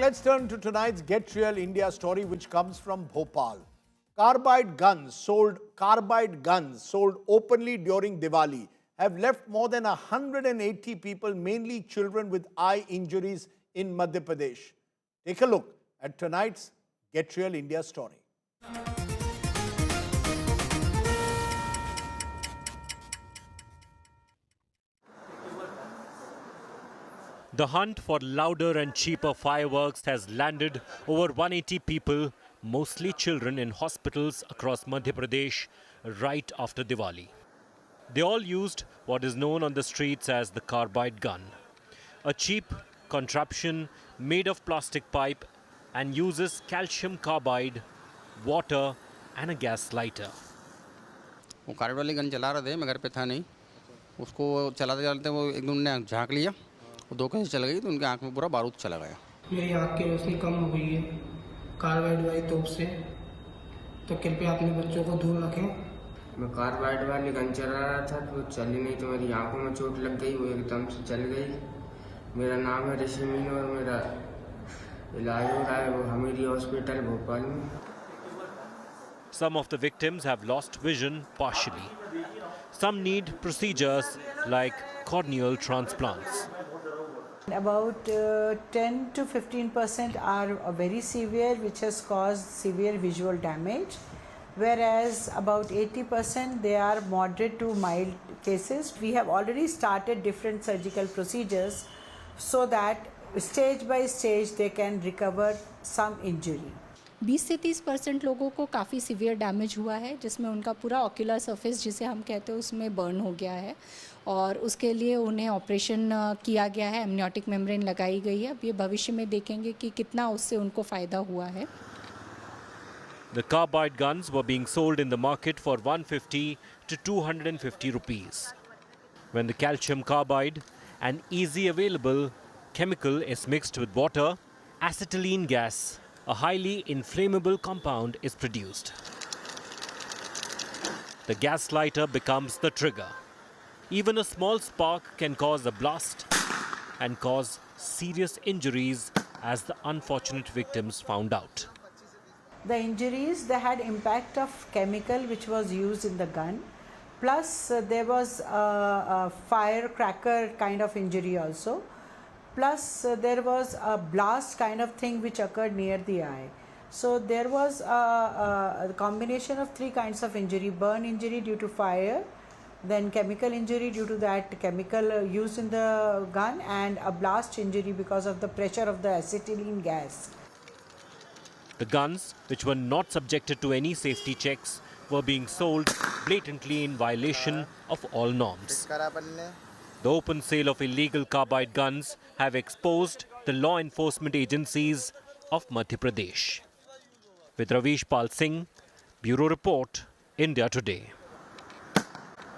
let's turn to tonight's Get Real India story, which comes from Bhopal. Carbide guns sold openly during Diwali have left more than 180 people, mainly children, with eye injuries in Madhya Pradesh. Take a look at tonight's Get Real India story. The hunt for louder and cheaper fireworks has landed over 180 people, mostly children, in hospitals across Madhya Pradesh right after Diwali. They all used what is known on the streets as the carbide gun, a cheap contraption made of plastic pipe and uses calcium carbide, water and a gas lighter. वो carbon वाली gun चला रहे थे, मैं घर पे था नहीं, उसको चलाते चलाते वो एक दून ने झाँक लिया, वो दो कैसे चल गई तो उनके आँख में पूरा बारूद चला गया। मेरी आँख की रोशनी कम हो गई है कार्बाइड वाली तोप से, तो कृपया अपने बच्चों को दूर रखें। मैं कार्बाइड वाली गन चला रहा था तो चली नहीं, तो मेरी आंखों में चोट लग गई, वो एकदम से चल गई। मेरा नाम है ऋषि मीना और मेरा इलाज हो रहा है वो हमीरी हॉस्पिटल भोपाल में। Some of the victims have lost vision partially. Some need procedures like corneal transplants. About 10 to 15% are very severe, which has caused severe visual damage, whereas about 80% they are moderate to mild cases. We have already started different surgical procedures so that stage by stage they can recover some injury. 20 से 30% लोगों को काफ़ी severe damage हुआ है, जिसमें उनका पूरा ocular surface जिसे हम कहते हैं उसमें बर्न हो गया है और उसके लिए उन्हें ऑपरेशन किया गया है, एमनियोटिक मेम्ब्रेन लगाई गई है। अब ये भविष्य में देखेंगे कि कितना उससे उनको फ़ायदा हुआ है। The carbide guns were being sold in the market for 150 to 250 rupees. When the calcium carbide, an easy available chemical, is mixed with water, acetylene gas, a highly inflammable compound, is produced. The gas lighter becomes the trigger. Even a small spark can cause a blast and cause serious injuries, as the unfortunate victims found out. The injuries, they had impact of chemical which was used in the gun, plus there was a firecracker kind of injury also, plus there was a blast kind of thing which occurred near the eye. So there was a combination of three kinds of injury: burn injury due to fire, then chemical injury due to that chemical used in the gun, and a blast injury because of the pressure of the acetylene gas. The guns, which were not subjected to any safety checks, were being sold blatantly in violation of all norms. The open sale of illegal carbide guns have exposed the law enforcement agencies of Madhya Pradesh. With Ravish Pal Singh, Bureau Report, India Today.